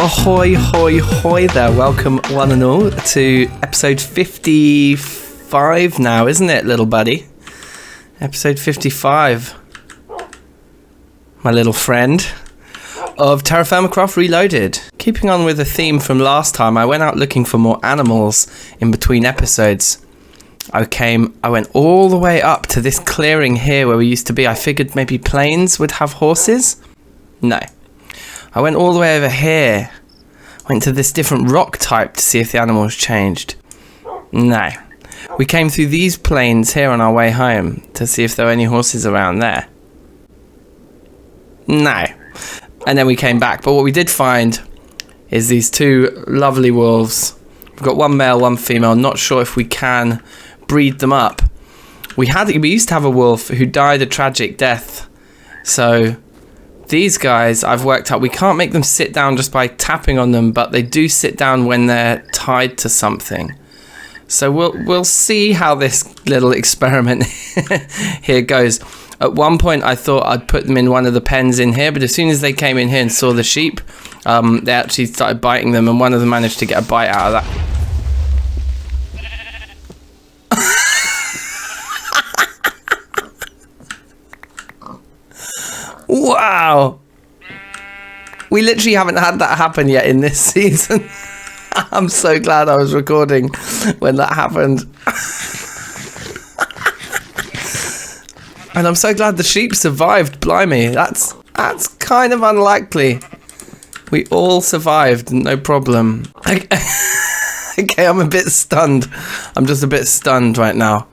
Ahoy, hoy, hoy there. Welcome one and all to episode 55 now, isn't it, little buddy? Episode 55. My little friend of TerraFirmaCraft Reloaded. Keeping on with the theme from last time, I went out looking for more animals in between episodes. I went all the way up to this clearing here where we used to be. I figured maybe plains would have horses. No. I went all the way over here. Went to this different rock type to see if the animals changed. No. We came through these plains here on our way home to see if there were any horses around there. No. And then we came back. But what we did find is these two lovely wolves. We've got one male, one female. Not sure if we can breed them up. We used to have a wolf who died a tragic death. So these guys, I've worked out, we can't make them sit down just by tapping on them, but they do sit down when they're tied to something. So we'll see how this little experiment here goes. At one point, I thought I'd put them in one of the pens in here, but as soon as they came in here and saw the sheep, they actually started biting them, and one of them managed to get a bite out of that. Wow! We literally haven't had that happen yet in this season. I'm so glad I was recording when that happened. And I'm so glad the sheep survived, blimey. That's kind of unlikely. We all survived, no problem. Okay, I'm a bit stunned. I'm just a bit stunned right now.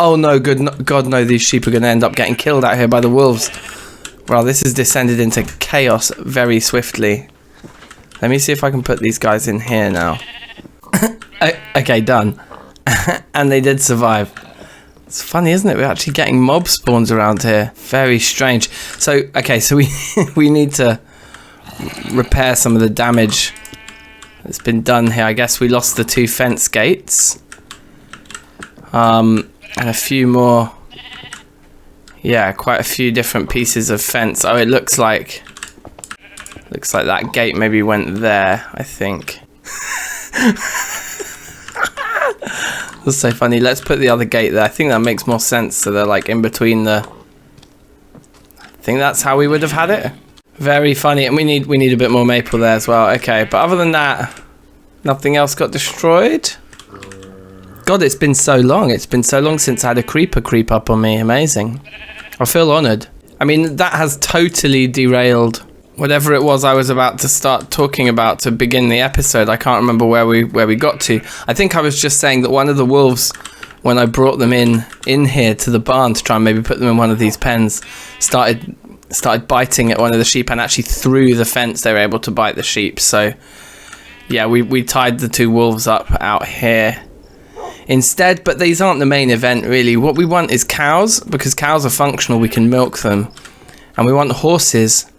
Oh no, God no, these sheep are going to end up getting killed out here by the wolves. Well, this has descended into chaos very swiftly. Let me see if I can put these guys in here now. Okay, done. And they did survive. It's funny, isn't it? We're actually getting mob spawns around here. Very strange. So, okay, so we need to repair some of the damage that's been done here. I guess we lost the two fence gates. And a few more, yeah, quite a few different pieces of fence. Oh, it looks like that gate maybe went there, I think. That's so funny. Let's put the other gate there. I think that makes more sense. So they're like in between the... I think that's how we would have had it. Very funny. And we need a bit more maple there as well. Okay, but other than that, nothing else got destroyed. God, it's been so long. It's been so long since I had a creeper creep up on me. Amazing. I feel honoured. I mean, that has totally derailed whatever it was I was about to start talking about to begin the episode. I can't remember where we got to. I think I was just saying that one of the wolves, when I brought them in here to the barn to try and maybe put them in one of these pens, started biting at one of the sheep, and actually through the fence they were able to bite the sheep. So yeah, we tied the two wolves up out here instead, but these aren't the main event really. What we want is cows, because cows are functional, we can milk them. And we want horses,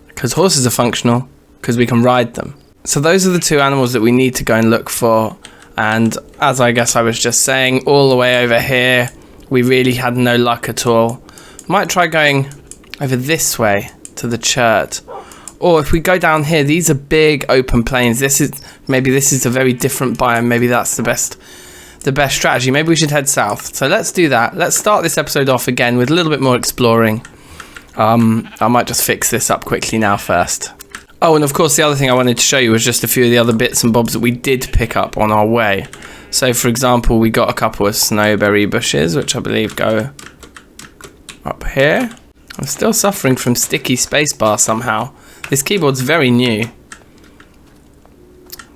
because horses are functional, because we can ride them. So those are the two animals that we need to go and look for. And as I guess I was just saying, all the way over here, we really had no luck at all. Might try going over this way to the church. Or if we go down here, these are big open plains. Maybe this is a very different biome. Maybe that's the best strategy. Maybe we should head south. So let's do that. Let's start this episode off again with a little bit more exploring. I might just fix this up quickly now first. Oh, and of course the other thing I wanted to show you was just a few of the other bits and bobs that we did pick up on our way. So for example, we got a couple of snowberry bushes, which I believe go up here. I'm still suffering from sticky spacebar somehow. This keyboard's very new.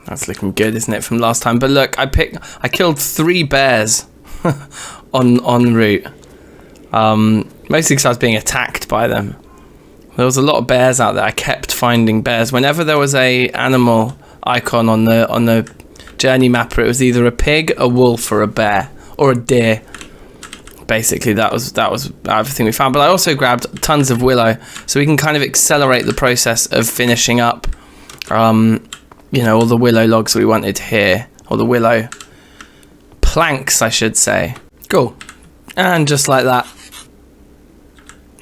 That's looking good, isn't it, from last time? But look, I killed 3 bears en route. Mostly because I was being attacked by them. There was a lot of bears out there. I kept finding bears. Whenever there was a animal icon on the journey mapper, it was either a pig, a wolf, or a bear, or a deer. Basically, that was everything we found. But I also grabbed tons of willow, so we can kind of accelerate the process of finishing up. You know, all the willow logs we wanted here, or the willow planks, I should say. Cool. And just like that,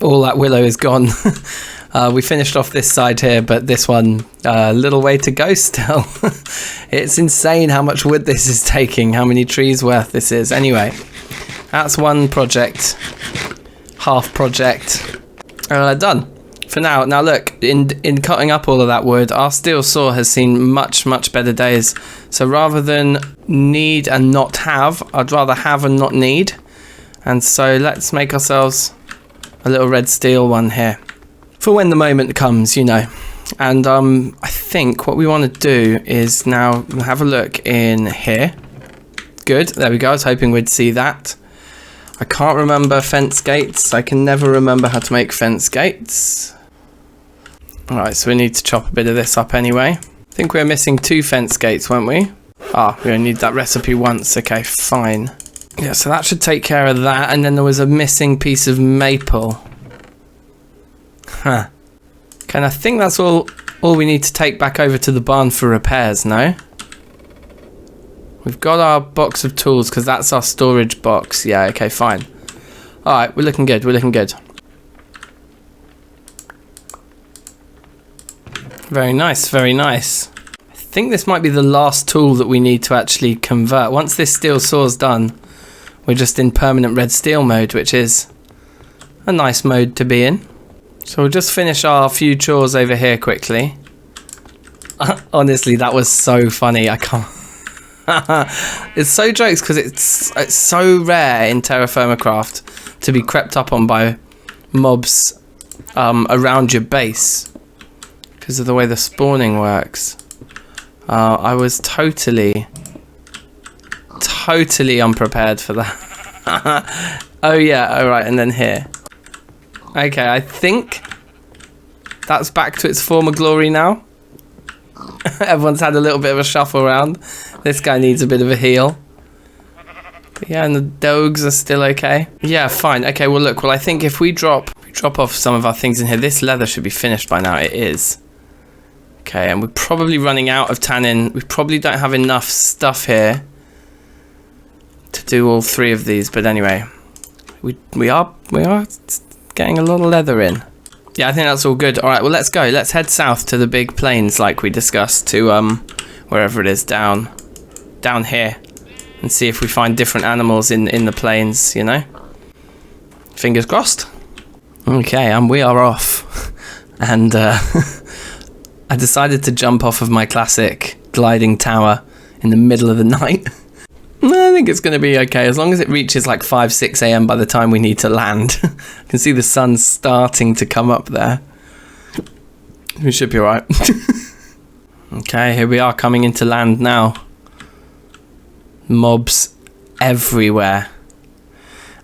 all that willow is gone. We finished off this side here, but this one, a little way to go still. It's insane how much wood this is taking, how many trees worth this is. Anyway, that's one project, half project, done for now. Now look, in cutting up all of that wood, our steel saw has seen much better days. So rather than need and not have, I'd rather have and not need. And so let's make ourselves a little red steel one here for when the moment comes, you know. And I think what we want to do is now have a look in here. Good, there we go. I was hoping we'd see that. I can't remember fence gates. I can never remember how to make fence gates. Alright, so we need to chop a bit of this up anyway. I think we're missing 2 fence gates, weren't we? Ah, we only need that recipe once. Okay, fine. Yeah, so that should take care of that. And then there was a missing piece of maple. Huh. Okay, and I think that's all we need to take back over to the barn for repairs, no? We've got our box of tools because that's our storage box. Yeah, okay, fine. Alright, we're looking good, we're looking good. Very nice, very nice. I think this might be the last tool that we need to actually convert. Once this steel saw's done, we're just in permanent red steel mode, which is a nice mode to be in. So we'll just finish our few chores over here quickly. Honestly, that was so funny. I can't. It's so jokes because it's so rare in TerraFirmaCraft to be crept up on by mobs around your base because of the way the spawning works. I was totally unprepared for that. Oh yeah, alright, and then here. Okay, I think that's back to its former glory now. Everyone's had a little bit of a shuffle around. This guy needs a bit of a heal. But yeah, and the dogs are still okay. Yeah, fine. Okay, well look, I think if we drop off some of our things in here, this leather should be finished by now. It is. Okay, and we're probably running out of tannin. We probably don't have enough stuff here to do all 3 of these, but anyway, we are getting a lot of leather in. Yeah, I think that's all good. All right, well, let's go. Let's head south to the big plains like we discussed, to wherever it is, down here, and see if we find different animals in the plains, you know. Fingers crossed. Okay, and we are off. And I decided to jump off of my classic gliding tower in the middle of the night. I think it's going to be okay, as long as it reaches like 5-6 a.m. by the time we need to land. I can see the sun starting to come up there. We should be alright. Okay, here we are coming into land now. Mobs everywhere.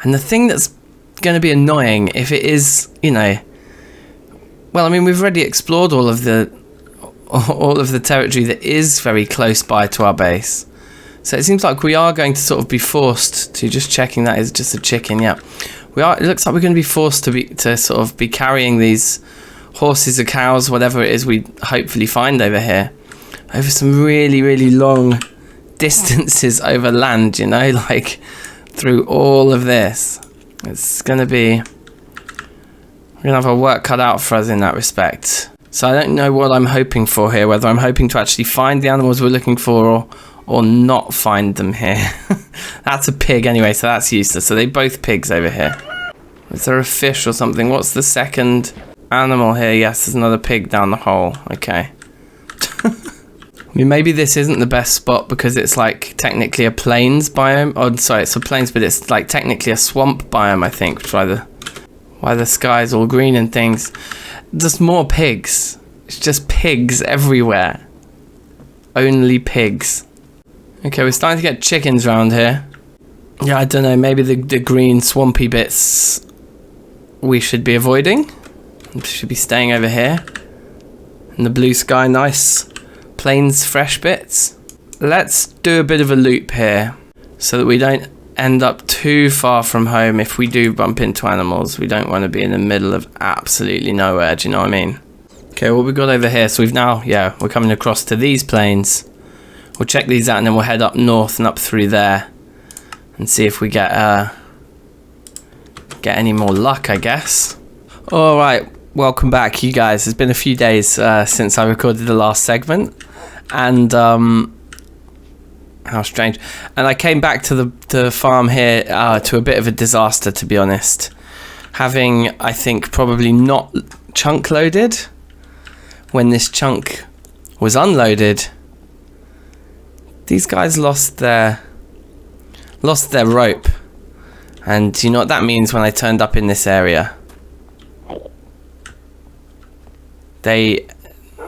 And the thing that's going to be annoying, if it is, you know... Well, I mean, we've already explored all of the territory that is very close by to our base. So it seems like we are going to sort of be forced to, just checking that is just a chicken, yeah. We are. It looks like we're going to be forced to sort of be carrying these horses or cows, whatever it is we hopefully find over here, over some really long distances over land, you know, like through all of this. It's going to be, we're going to have our work cut out for us in that respect. So I don't know what I'm hoping for here, whether I'm hoping to actually find the animals we're looking for or not find them here. That's a pig anyway, so that's useless. So they both pigs over here. Is there a fish or something? What's the second animal here? Yes, there's another pig down the hole. Okay. I mean, maybe this isn't the best spot because it's like technically a plains biome. Oh, sorry, it's a plains, but it's like technically a swamp biome, I think, which is why the sky's all green and things. Just more pigs. It's just pigs everywhere. Only pigs. Okay, we're starting to get chickens around here. Yeah, I don't know, maybe the green swampy bits we should be avoiding. We should be staying over here. And the blue sky, nice plains fresh bits. Let's do a bit of a loop here so that we don't end up too far from home if we do bump into animals. We don't want to be in the middle of absolutely nowhere, do you know what I mean? Okay, what we've got over here, so we've now, yeah, we're coming across to these plains. We'll check these out and then we'll head up north and up through there and see if we get any more luck, I guess. Alright, Welcome back, you guys. It's been a few days since I recorded the last segment, and how strange. And I came back to the farm here to a bit of a disaster, to be honest. Having, I think, probably not chunk loaded when this chunk was unloaded. These guys lost their rope, and you know what that means when I turned up in this area. They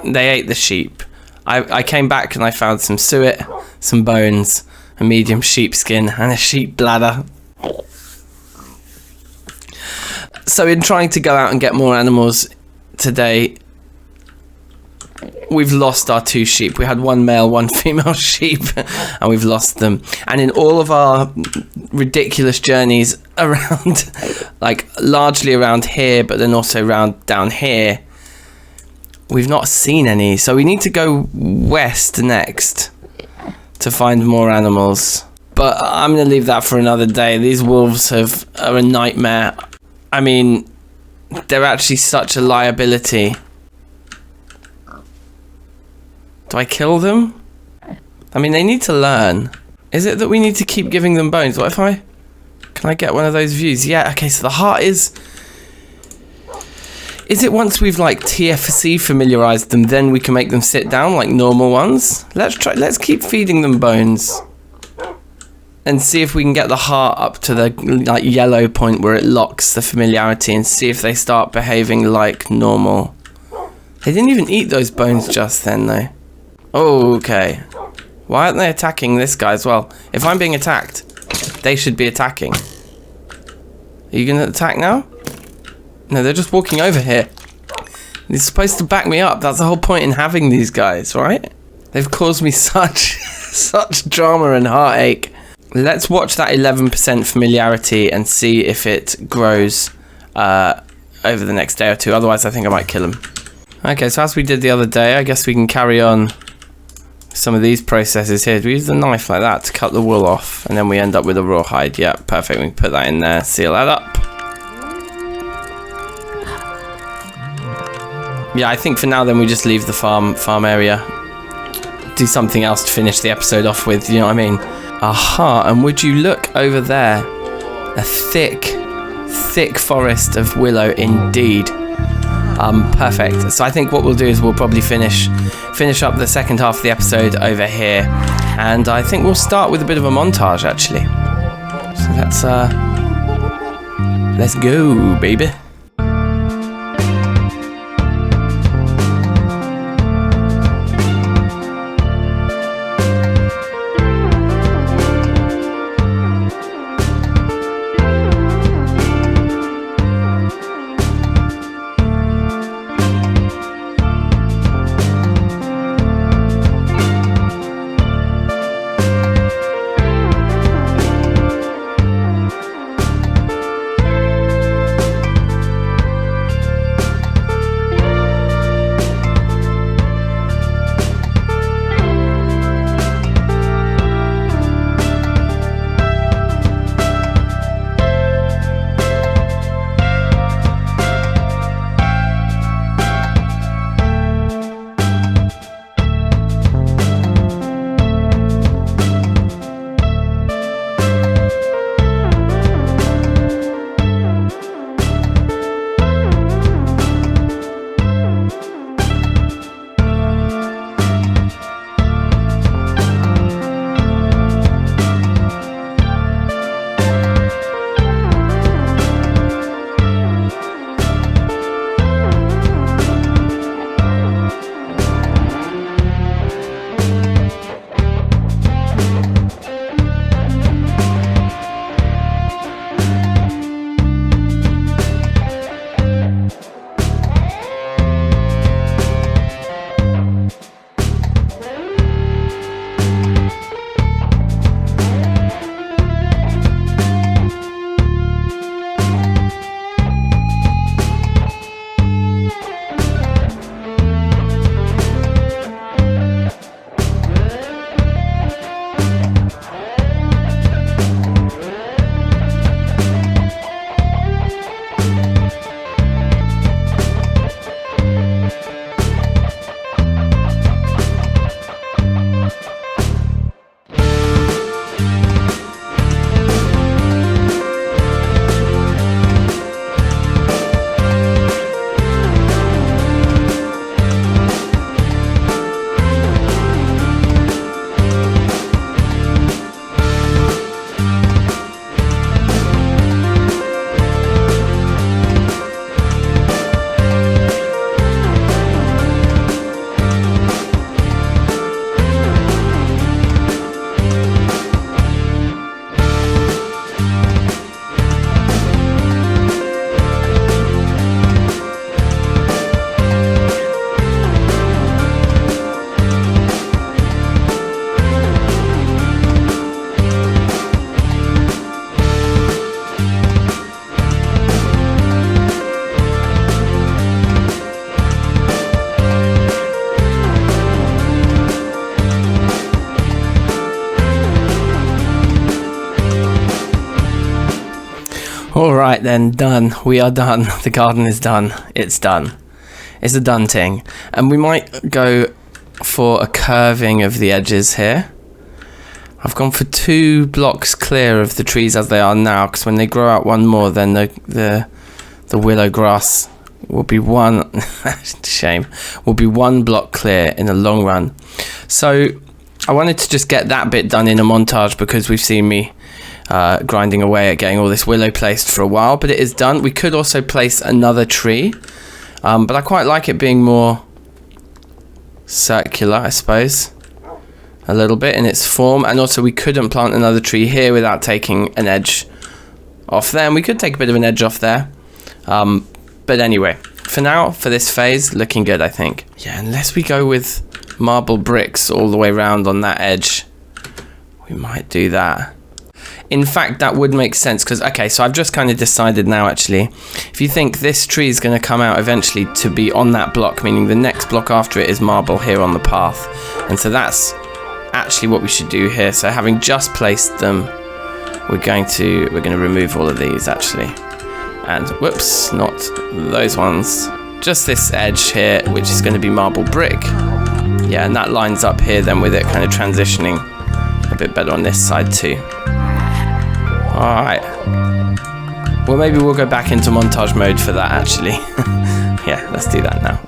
ate the sheep. I came back and I found some suet, some bones, a medium sheepskin, and a sheep bladder. So in trying to go out and get more animals today, we've lost our 2 sheep. We had 1 male, 1 female sheep, and we've lost them. And in all of our ridiculous journeys around, like largely around here, but then also around down here, we've not seen any. So we need to go west next to find more animals. But I'm going to leave that for another day. These wolves are a nightmare. I mean, they're actually such a liability. Do I kill them? I mean, they need to learn. Is it that we need to keep giving them bones? What if can I get one of those views? Yeah, okay, so the heart is it once we've like TFC familiarized them, then we can make them sit down like normal ones? Let's keep feeding them bones and see if we can get the heart up to the like yellow point where it locks the familiarity, and see if they start behaving like normal. They didn't even eat those bones just then though. Okay. Why aren't they attacking this guy as well? If I'm being attacked, they should be attacking. Are you going to attack now? No, they're just walking over here. You're supposed to back me up. That's the whole point in having these guys, right? They've caused me such drama and heartache. Let's watch that 11% familiarity and see if it grows over the next day or 2. Otherwise, I think I might kill him. Okay, so as we did the other day, I guess we can carry on some of these processes here. We use the knife like that to cut the wool off, and then we end up with a rawhide. Yeah, perfect. We can put that in there, seal that up. Yeah, I think for now then we just leave the farm area. Do something else to finish the episode off with, you know what I mean? Aha, and would you look over there? A thick forest of willow indeed. Perfect. So I think what we'll do is we'll probably finish up the second half of the episode over here, and I think we'll start with a bit of a montage actually. So let's go, baby. Alright then, done. We are done. The garden is done. It's done. It's a done thing. And we might go for a curving of the edges here. I've gone for 2 blocks clear of the trees as they are now, because when they grow out one more, then the willow grass will be one shame, will be 1 block clear in the long run. So I wanted to just get that bit done in a montage, because we've seen me grinding away at getting all this willow placed for a while, but it is done. We could also place another tree, but I quite like it being more circular, I suppose, a little bit in its form. And also we couldn't plant another tree here without taking an edge off there, and we could take a bit of an edge off there, but anyway, for now, for this phase, looking good, I think. Yeah, unless we go with marble bricks all the way around on that edge, we might do that. In fact, that would make sense, because, okay, so I've just kind of decided now, actually, if you think this tree is going to come out eventually to be on that block, meaning the next block after it is marble here on the path, and so that's actually what we should do here. So having just placed them, we're going to remove all of these, actually. And whoops, not those ones. Just this edge here, which is going to be marble brick. Yeah, and that lines up here then with it kind of transitioning a bit better on this side too. Alright. Well, maybe we'll go back into montage mode for that, actually. Yeah, let's do that now.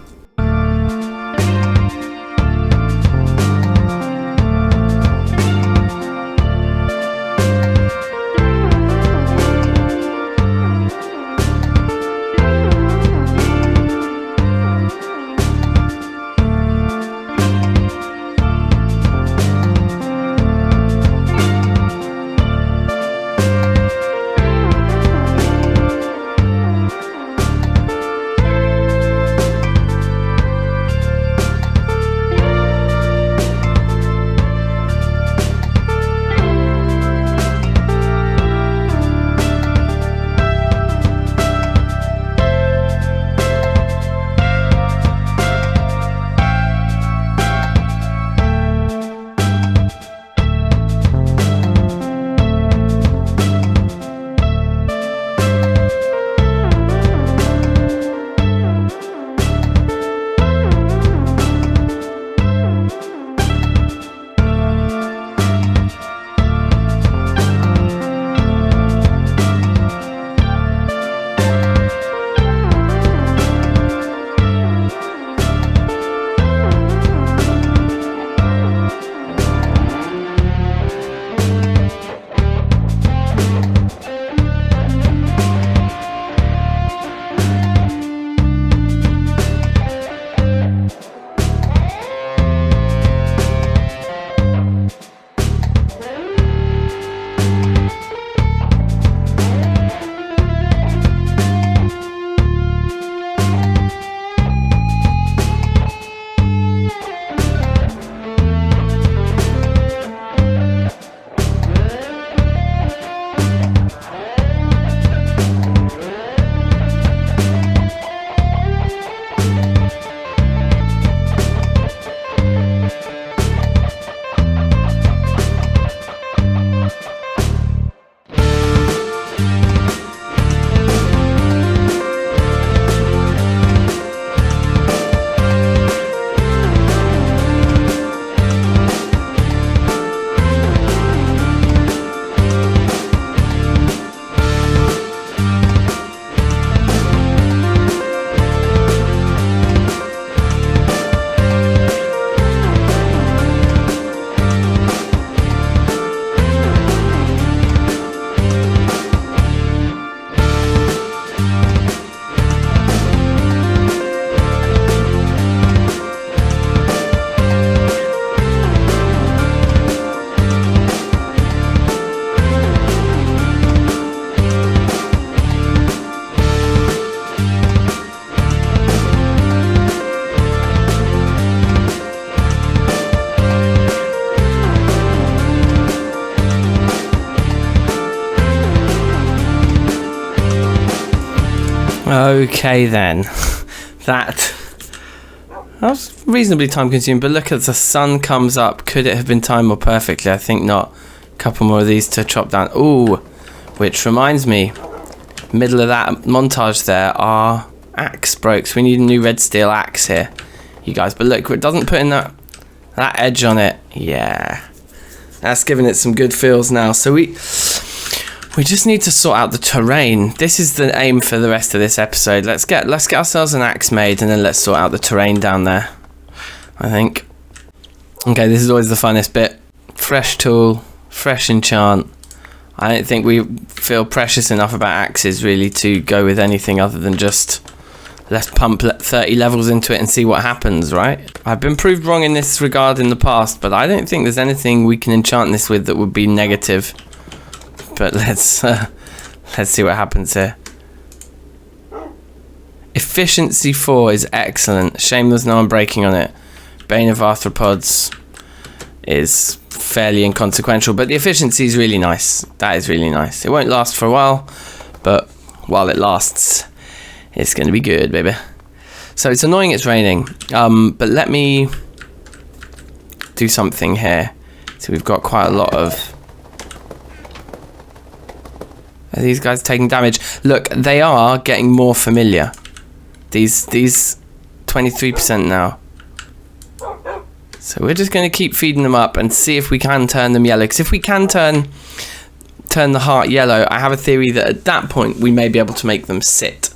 Okay then, that was reasonably time consuming, but look, as the sun comes up, could it have been timed more perfectly? I think not. A couple more of these to chop down. Ooh, which reminds me, middle of that montage there, our axe broke. So we need a new red steel axe here, you guys. But look, it doesn't put in that edge on it. Yeah, that's giving it some good feels now. So we just need to sort out the terrain. This is the aim for the rest of this episode. Let's get ourselves an axe made, and then let's sort out the terrain down there, I think. Okay, this is always the funnest bit. Fresh tool, fresh enchant. I don't think we feel precious enough about axes really to go with anything other than just let's pump 30 levels into it and see what happens, right? I've been proved wrong in this regard in the past, but I don't think there's anything we can enchant this with that would be negative. But let's see what happens here. Efficiency 4 is excellent. Shame there's no unbreaking on it. Bane of Arthropods is fairly inconsequential, but the efficiency is really nice. That is really nice. It won't last for a while, but while it lasts, it's going to be good, baby. So it's annoying it's raining, but let me do something here. So we've got quite a lot of... Are these guys taking damage? Look, they are getting more familiar. These 23% now. So we're just going to keep feeding them up and see if we can turn them yellow. Because if we can turn the heart yellow, I have a theory that at that point we may be able to make them sit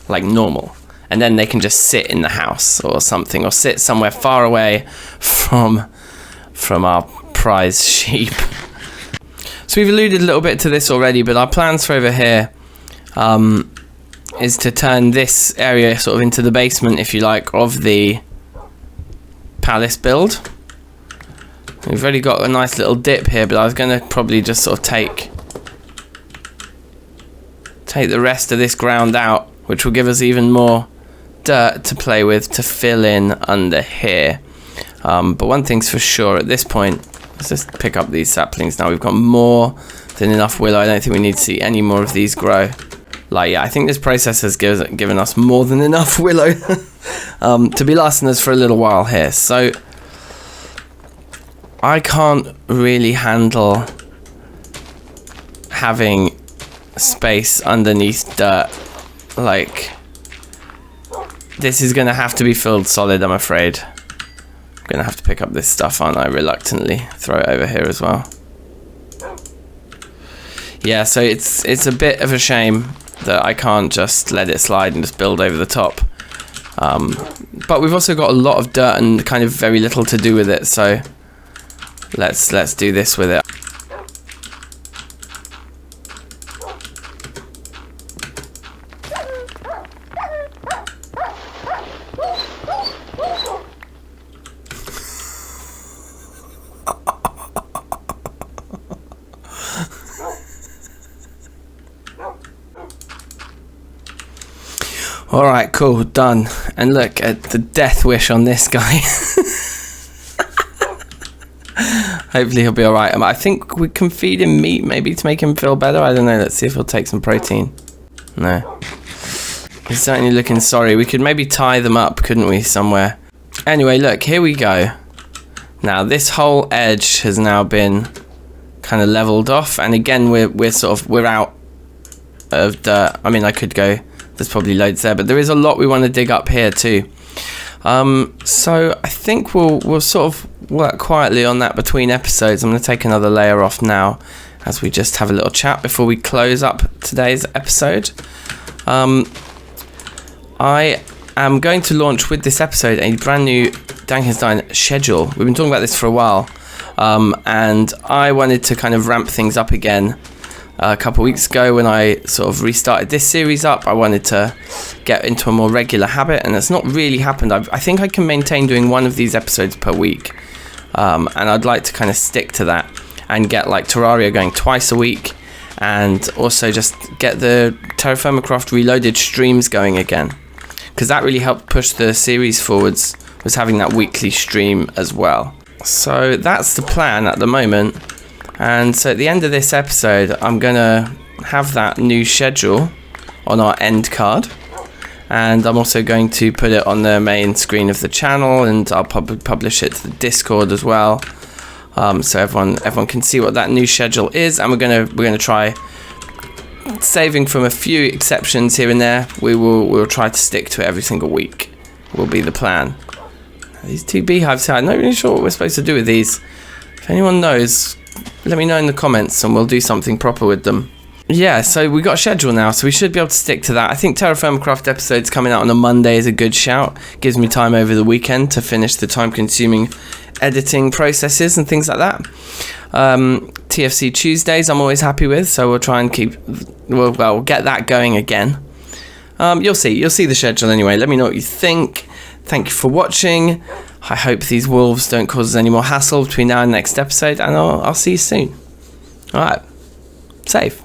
like normal. And then they can just sit in the house or something, or sit somewhere far away from our prize sheep. So we've alluded a little bit to this already, but our plans for over here is to turn this area sort of into the basement, if you like, of the palace build. We've already got a nice little dip here, but I was going to probably just sort of take the rest of this ground out, which will give us even more dirt to play with to fill in under here. But one thing's for sure at this point, let's just pick up these saplings now. We've got more than enough willow. I don't think we need to see any more of these grow. Like, yeah, I think this process has given us more than enough willow to be lasting us for a little while here. So I can't really handle having space underneath dirt. Like, this is going to have to be filled solid, I'm afraid. I'm going to have to pick up this stuff, aren't I? Reluctantly throw it over here as well. Yeah, so it's a bit of a shame that I can't just let it slide and just build over the top. But we've also got a lot of dirt and kind of very little to do with it, so let's do this with it. Alright, cool, done. And look at the death wish on this guy. Hopefully he'll be alright. I think we can feed him meat maybe to make him feel better. I don't know, let's see if he'll take some protein. No. He's certainly looking sorry. We could maybe tie them up, couldn't we, somewhere. Anyway, look, here we go. Now, this whole edge has now been kind of leveled off. And again, we're out of dirt. I mean, I could go... There's probably loads there, but there is a lot we want to dig up here too. So I think we'll sort of work quietly on that between episodes. I'm going to take another layer off now as we just have a little chat before we close up today's episode. I am going to launch with this episode a brand new DankNStein schedule. We've been talking about this for a while, and I wanted to kind of ramp things up again. A couple of weeks ago when I sort of restarted this series up, I wanted to get into a more regular habit, and it's not really happened. I think I can maintain doing one of these episodes per week, and I'd like to kind of stick to that and get like Terraria going twice a week, and also just get the TerraFirmaCraft Reloaded streams going again, because that really helped push the series forwards, was having that weekly stream as well. So that's the plan at the moment. And so at the end of this episode, I'm going to have that new schedule on our end card. And I'm also going to put it on the main screen of the channel, and I'll publish it to the Discord as well. So everyone can see what that new schedule is. And we're going to try saving from a few exceptions here and there, we'll try to stick to it every single week. Will be the plan. These 2 beehives here, I'm not really sure what we're supposed to do with these. If anyone knows, let me know in the comments and we'll do something proper with them. Yeah, so we got a schedule now, so we should be able to stick to that. I think TerraFirmaCraft episodes coming out on a Monday is a good shout. Gives me time over the weekend to finish the time-consuming editing processes and things like that. TFC Tuesdays I'm always happy with, so we'll try and we'll get that going again. You'll see the schedule anyway. Let me know what you think. Thank you for watching. I hope these wolves don't cause us any more hassle between now and next episode, and I'll see you soon. Alright, safe.